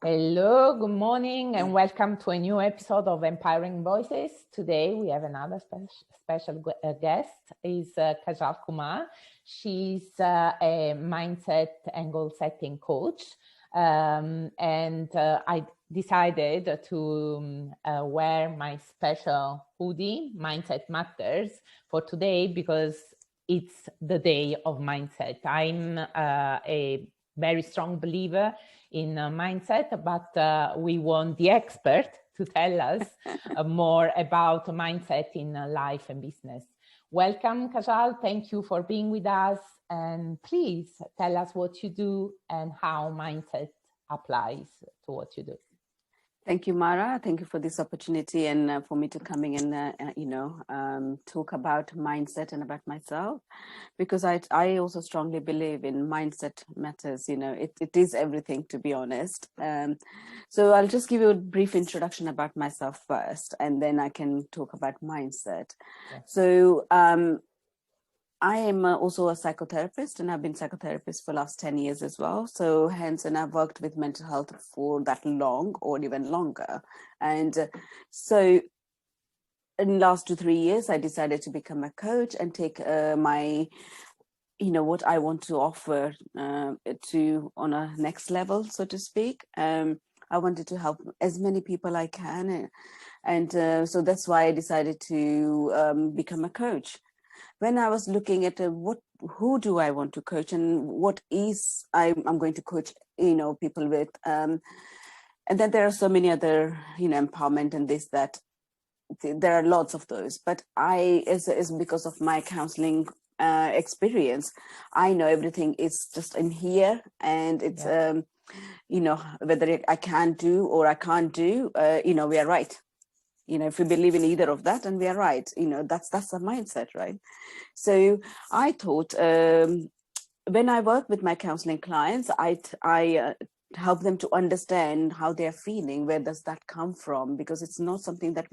Hello, good morning, and welcome to a new episode of Empowering Voices. Today we have another special guest, is Kajal Kumar. She's a mindset and goal setting coach. I decided to wear my special hoodie, Mindset Matters, for today because it's the day of mindset. I'm a very strong believer in mindset, but we want the expert to tell us more about mindset in life and business. Welcome, Kajal. Thank you for being with us. And please tell us what you do and how mindset applies to what you do. Thank you, Mara. Thank you for this opportunity and for me to coming and talk about mindset and about myself, because I also strongly believe in mindset matters. It is everything, to be honest. So I'll just give you a brief introduction about myself first, and then I can talk about mindset. Yes. So I am also a psychotherapist, and I've been psychotherapist for the last 10 years as well. So hence, and I've worked with mental health for that long or even longer. And so in the last 2-3 years, I decided to become a coach and take my, what I want to offer to on a next level, so to speak. I wanted to help as many people I can. And so that's why I decided to become a coach. When I was looking at who do I want to coach and what is I'm going to coach, people with, and then there are so many other, empowerment and this, that there are lots of those. But is because of my counseling experience, I know everything is just in here, and it's, whether I can do or I can't do, we are right. If we believe in either of that, and we are right, that's the mindset, right? So I thought, when I work with my counseling clients, I help them to understand how they're feeling. Where does that come from? Because it's not something that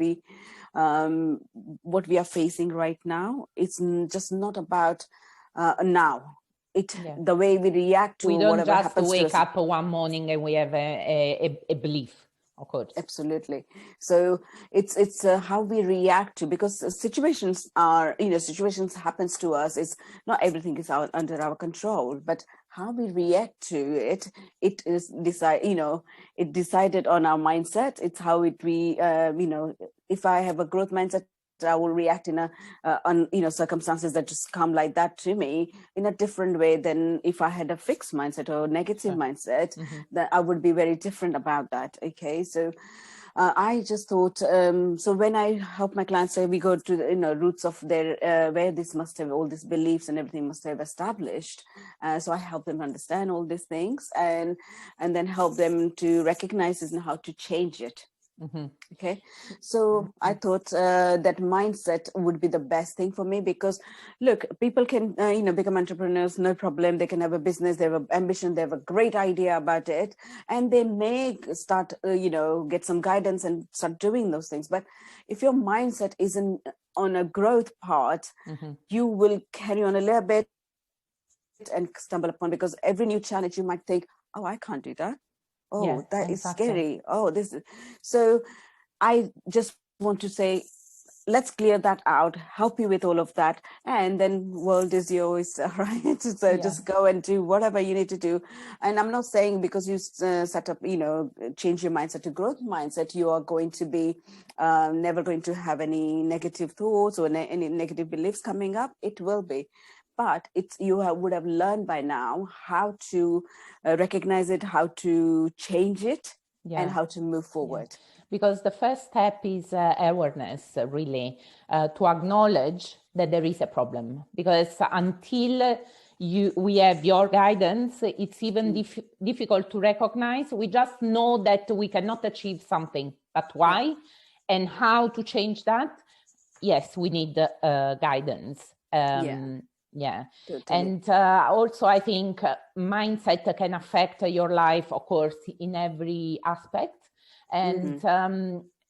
what we are facing right now. It's just not about now. The way we react to whatever happens to us. We don't just wake up one morning and we have a belief. Of course. Absolutely. So it's how we react to, because situations happens to us. It's not everything is under our control, but how we react to it is it decided on our mindset. It's how if I have a growth mindset, I will react in circumstances that just come like that to me in a different way than if I had a fixed mindset or negative mindset. That I would be very different about that. Okay, so I just thought, so when I help my clients, say we go to the roots of their where this must have, all these beliefs and everything must have established. So I help them understand all these things and then help them to recognize this and how to change it. Okay, so I thought that mindset would be the best thing for me, because look, people can become entrepreneurs, no problem. They can have a business, they have an ambition, they have a great idea about it, and they may start get some guidance and start doing those things. But if your mindset isn't on a growth path, you will carry on a little bit and stumble upon, because every new challenge you might think, oh, I can't do that. Oh, that is scary. Oh, this is. So I just want to say, let's clear that out, help you with all of that. And then world is yours, right? So just go and do whatever you need to do. And I'm not saying because you set up, change your mindset to growth mindset, you are going to be never going to have any negative thoughts or any negative beliefs coming up. It will be. But would have learned by now how to recognize it, how to change it, and how to move forward. Because the first step is awareness, really, to acknowledge that there is a problem. Because until we have your guidance, it's even difficult to recognize. We just know that we cannot achieve something, but why and how to change that? Yes, we need guidance. Totally. And also I think mindset can affect your life, of course, in every aspect. And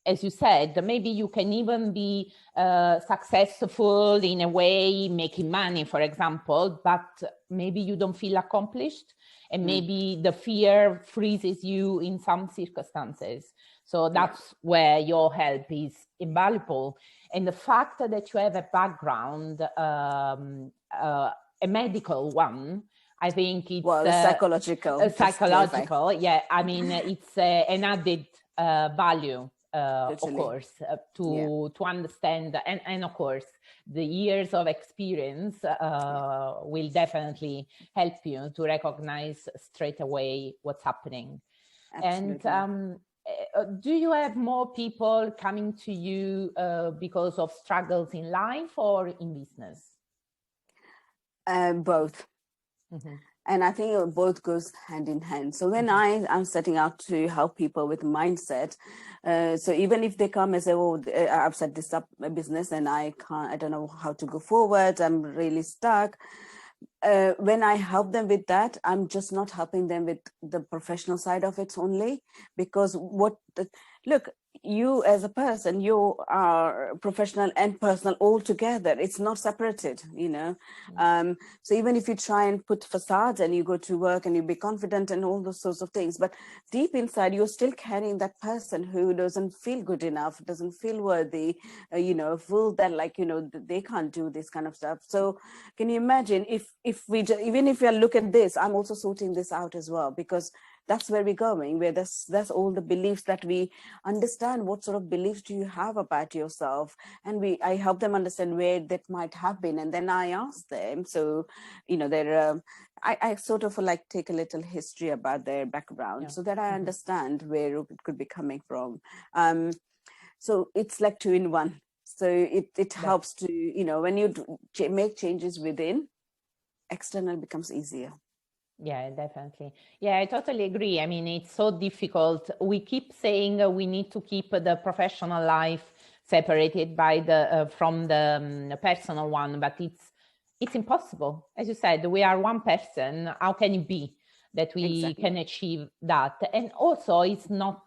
as you said, maybe you can even be successful in a way, making money, for example, but maybe you don't feel accomplished, and maybe the fear freezes you in some circumstances. So that's where your help is invaluable. And the fact that you have a background, a medical one, I think it's psychological. Psychological, yeah. I mean, it's an added value, of course, to understand, and of course, the years of experience will definitely help you to recognize straight away what's happening. Absolutely. And do you have more people coming to you because of struggles in life or in business? Both. And I think both goes hand in hand. So when I'm setting out to help people with mindset, so even if they come and say, "Oh, I've set this up a business and I don't know how to go forward. I'm really stuck." When I help them with that, I'm just not helping them with the professional side of it only, because look, you as a person, you are professional and personal all together. It's not separated, so even if you try and put facades and you go to work and you be confident and all those sorts of things, but deep inside you're still carrying that person who doesn't feel good enough, doesn't feel worthy, feel that they can't do this kind of stuff. So can you imagine even if we look at this, I'm also sorting this out as well, because that's where we're going, where that's all the beliefs that we understand. What sort of beliefs do you have about yourself? And I help them understand where that might have been, and then I ask them. So, I sort of take a little history about their background, so that I understand where it could be coming from. So it's like 2 in 1. So it helps to, when you make changes within, external becomes easier. Yeah, definitely. Yeah, I totally agree. I mean, it's so difficult. We keep saying we need to keep the professional life separated from the personal one, but it's impossible. As you said, we are one person. How can it be that we can achieve that? And also, it's not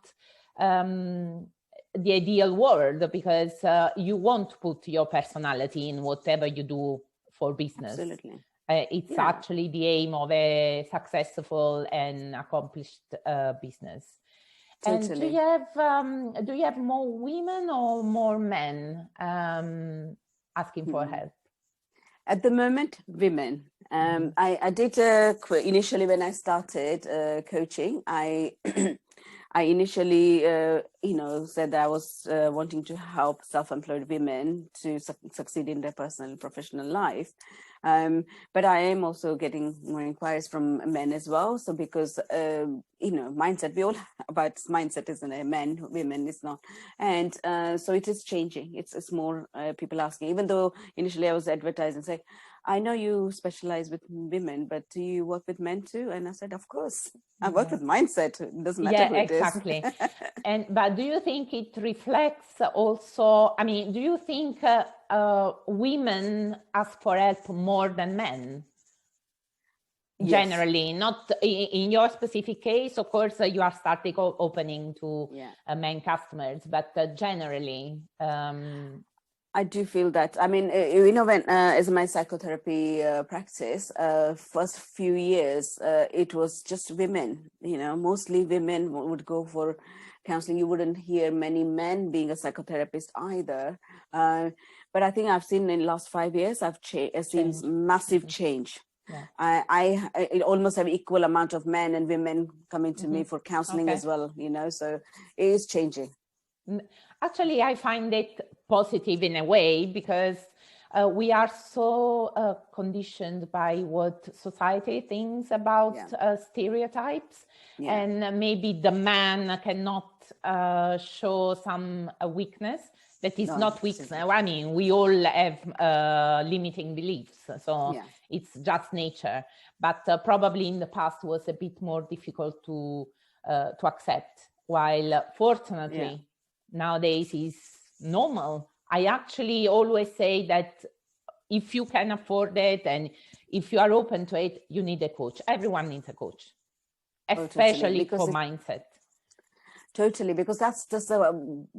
the ideal world, because you won't put your personality in whatever you do for business. Absolutely. It's actually the aim of a successful and accomplished business. Totally. And do you have more women or more men asking for help? At the moment, women. I did initially when I started coaching. I I initially, said that I was wanting to help self-employed women to succeed in their personal and professional life. But I am also getting more inquiries from men as well. So because, mindset, we all about mindset, isn't it? Men, women, it's not. And so it is changing. It's more people asking, even though initially I was advertising, say, I know you specialize with women, but do you work with men too? And I said, of course, I work with mindset. It doesn't matter who it is. Exactly. But do you think it reflects also, I mean, do you think women ask for help more than men? Generally, not in your specific case, of course, you are starting opening to men customers, but generally, I do feel that. I mean, when as my psychotherapy practice, first few years, it was just women. Mostly women would go for counseling. You wouldn't hear many men being a psychotherapist either. But I think I've seen in the last 5 years, I've seen massive change. Yeah. I almost have equal amount of men and women coming to me for counseling as well. So it is changing. Actually, I find it positive in a way, because we are so conditioned by what society thinks about stereotypes. And maybe the man cannot show some weakness that is not weakness. I mean, we all have limiting beliefs, so it's just nature. But probably in the past was a bit more difficult to accept, while fortunately nowadays is normal. I actually always say that if you can afford it and if you are open to it, you need a coach. Everyone needs a coach, especially for mindset. Totally, because that's just a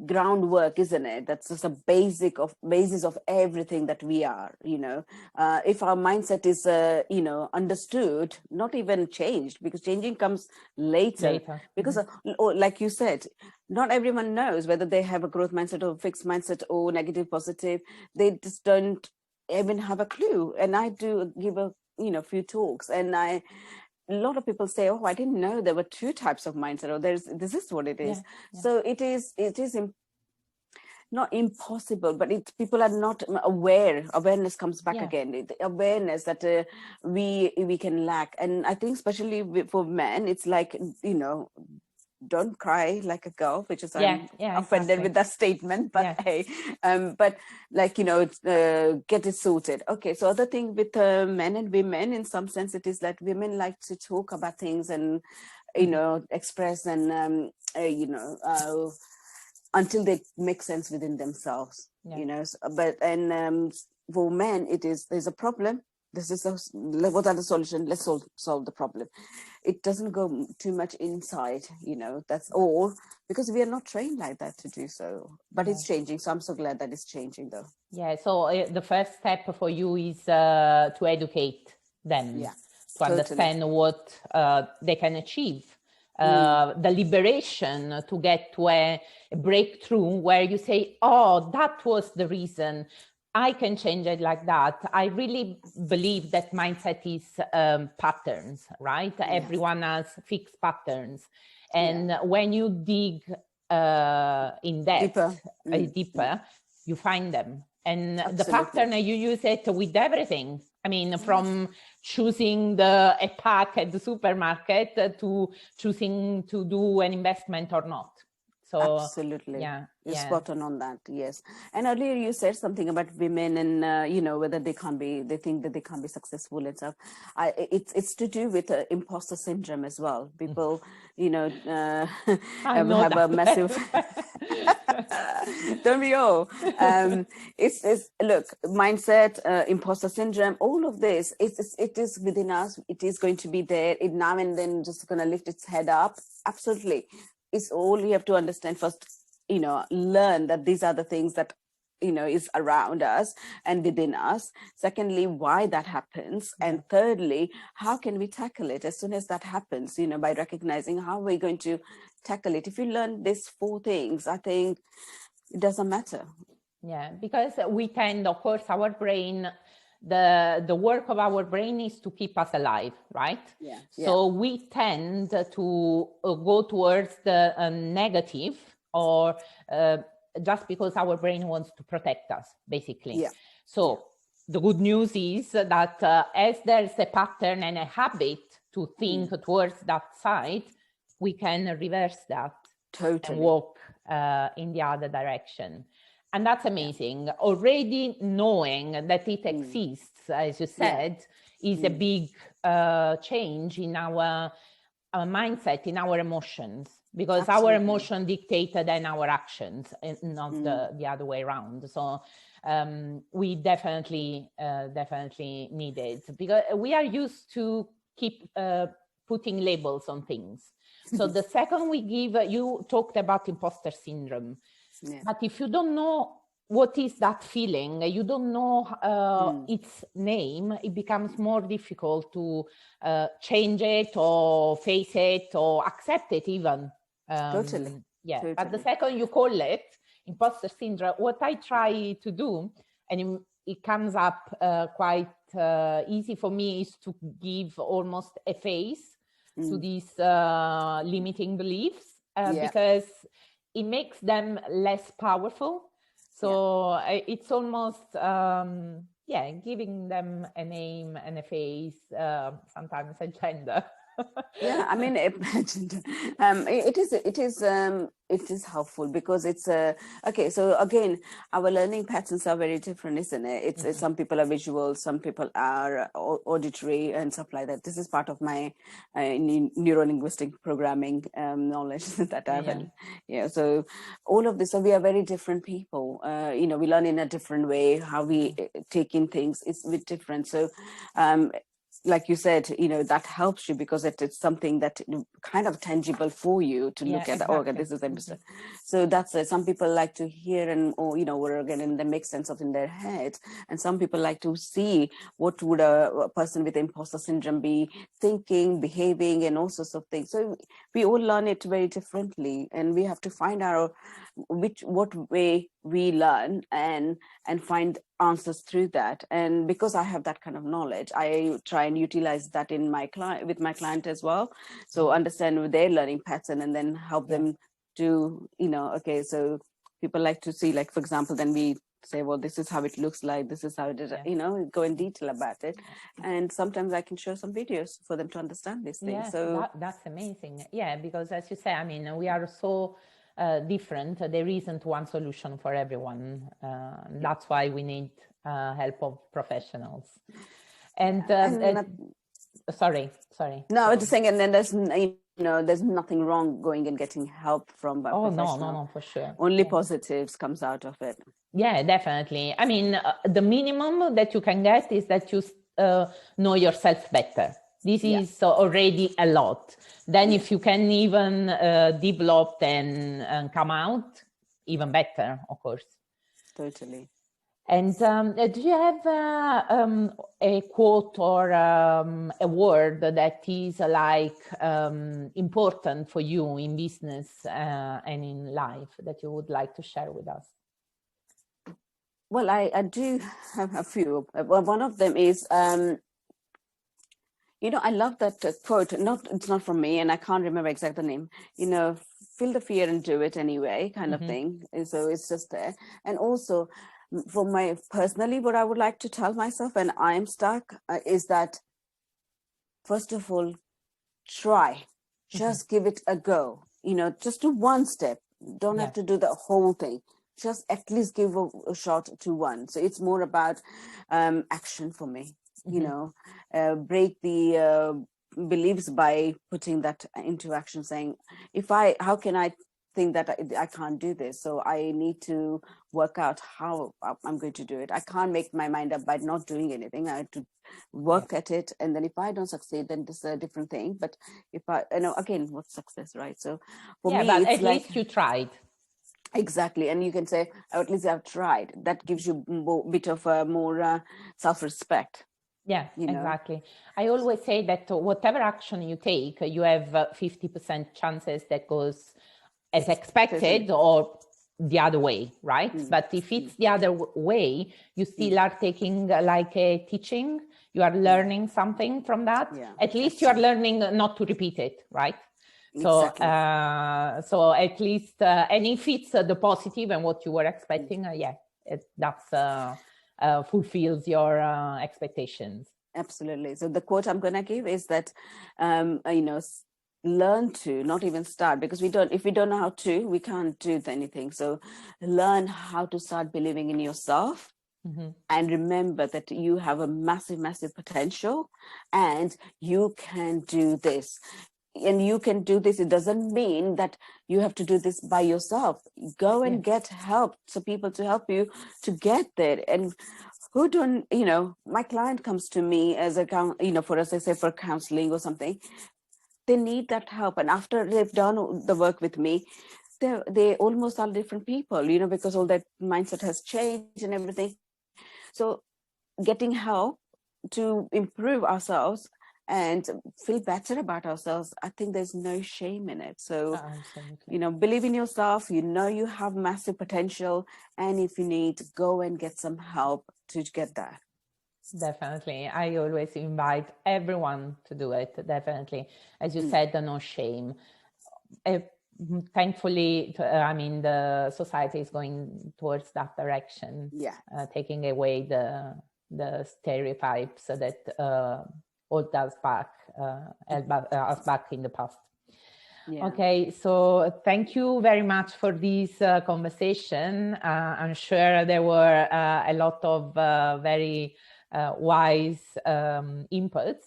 groundwork, isn't it? That's just a basis of everything that we are. If our mindset is understood, not even changed, because changing comes later. Because like you said, not everyone knows whether they have a growth mindset or fixed mindset or negative, positive. They just don't even have a clue. And I do give a few talks, and a lot of people say, oh, I didn't know there were two types of mindset, or this is what it is. So it is not impossible, but people are not aware. Awareness comes back again. The awareness that we can lack. And I think especially for men, it's like, don't cry like a girl, which is I'm offended with that statement, but hey, but like, get it sorted. Okay, so other thing with men and women, in some sense, it is that women like to talk about things and express and until they make sense within themselves. But for men, there's a problem. What are the solution? Let's solve the problem. It doesn't go too much inside, that's all, because we are not trained like that to do so. But it's changing, so I'm so glad that it's changing, though. So the first step for you is to educate them, to understand what they can achieve. The liberation to get to a breakthrough where you say, oh, that was the reason. I can change it like that. I really believe that mindset is patterns, right? Everyone has fixed patterns. And when you dig in depth, deeper, you find them. And the pattern, you use it with everything. I mean, from choosing a pack at the supermarket to choosing to do an investment or not. So, absolutely. You're spot on that. Yes. And earlier you said something about women and, whether they think that they can't be successful and stuff. It's to do with imposter syndrome as well. People, have a massive, don't we all? It's look, mindset, imposter syndrome, all of this, it is within us. It is going to be there. It now and then just going to lift its head up. Absolutely. It's all you have to understand first, learn that these are the things that, is around us and within us. Secondly, why that happens. And thirdly, how can we tackle it as soon as that happens, by recognizing how we're going to tackle it. If you learn these 4 things, I think it doesn't matter. Yeah, because we tend, of course, our brain, the work of our brain is to keep us alive, right? So we tend to go towards the negative, or just because our brain wants to protect us, basically. So the good news is that as there's a pattern and a habit to think towards that side, we can reverse that and walk in the other direction. And that's amazing. Already knowing that it exists, as you said, is a big change in our mindset, in our emotions, because our emotion dictated then our actions, and not the other way around. So we definitely need it, because we are used to keep putting labels on things. So the second we give, you talked about imposter syndrome. But if you don't know what is that feeling, you don't know its name, it becomes more difficult to change it or face it or accept it even. Totally. But the second you call it imposter syndrome, what I try to do, and it comes up quite easy for me, is to give almost a face to these limiting beliefs, because it makes them less powerful. So it's almost, giving them a name and a face, sometimes a gender. I mean, it is helpful, because it's okay. So again, our learning patterns are very different, isn't it? It's some people are visual, some people are auditory and stuff like that. This is part of my neuro-linguistic programming knowledge that I've had. So all of this, so we are very different people. We learn in a different way. How we take in things is a bit different. So like you said, that helps you because it's something that kind of tangible for you to look at. Exactly. Okay, this is interesting. So that's some people like to hear or again, and they make sense of in their head, and some people like to see what would a person with imposter syndrome be thinking, behaving, and all sorts of things. So we all learn it very differently, and we have to find out what way we learn and find answers through that. And because I have that kind of knowledge, I try and utilize that in my client, with my client as well. So understand their learning pattern and then help them to okay, so people like to see, like, for example, then we say, well, this is how it looks like, this is how it is, go in detail about it. And sometimes I can show some videos for them to understand these things. So that's amazing. Yeah, because as you say, I mean, we are so different. There isn't one solution for everyone. That's why we need help of professionals. And sorry. No, I was just saying, and then there's nothing wrong going and getting help from a professional. No, for sure. Only positives comes out of it. Yeah, definitely. I mean, the minimum that you can get is that you know yourself better. This is already a lot. Then if you can even develop and come out, even better, of course. Totally. And do you have a quote or a word that is like important for you in business and in life that you would like to share with us? Well, I do have a few. Well, one of them is, I love that quote. It's not from me, and I can't remember exactly the name. Feel the fear and do it anyway, kind of thing. So it's just there. And also, for my personally, what I would like to tell myself when I'm stuck is that, first of all, try. Just give it a go. Just do one step. Don't have to do the whole thing. Just at least give a shot to one. So it's more about action for me. Break the beliefs by putting that into action, saying, how can I think that I can't do this? So I need to work out how I'm going to do it. I can't make my mind up by not doing anything. I have to work at it, and then if I don't succeed, then this is a different thing. But if again, what's success, right? So for me, but it's at least you tried. Exactly. And you can say, at least I've tried. That gives you a bit of more self-respect. Yeah, exactly. I always say that whatever action you take, you have 50% chances that goes as expected or the other way, right? But if it's the other way, you still are taking like a teaching, you are learning something from that. At least you are learning not to repeat it, right? So, exactly. So at least, and if it's the positive and what you were expecting, that's fulfills your expectations. Absolutely. So the quote I'm going to give is that, learn to not even start, because if we don't know how to, we can't do anything. So learn how to start believing in yourself. And remember that you have a massive, massive potential, and you can do this. And you can do this. It doesn't mean that you have to do this by yourself. Go and get help. So people to help you to get there. And who don't, my client comes to me as for, as I say, for counseling or something. They need that help. And after they've done the work with me, they almost are different people, because all that mindset has changed and everything. So getting help to improve ourselves and feel better about ourselves, I think there's no shame in it. So, believe in yourself, you have massive potential. And if you need, go and get some help to get that. Definitely. I always invite everyone to do it. Definitely. As you said, no shame. Thankfully, the society is going towards that direction. Taking away the stereotypes that hold us back, us back in the past. Okay, so thank you very much for this conversation. I'm sure there were a lot of very wise inputs.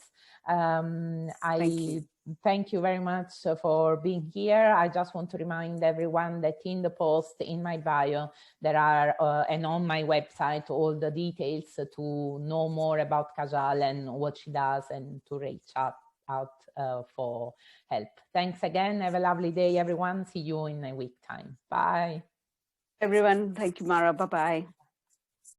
I Thank you very much for being here. I just want to remind everyone that in the post in my bio, there are, and on my website, all the details to know more about Kajal and what she does and to reach out for help. Thanks again. Have a lovely day, everyone. See you in a week time. Bye. Everyone, thank you, Mara. Bye-bye.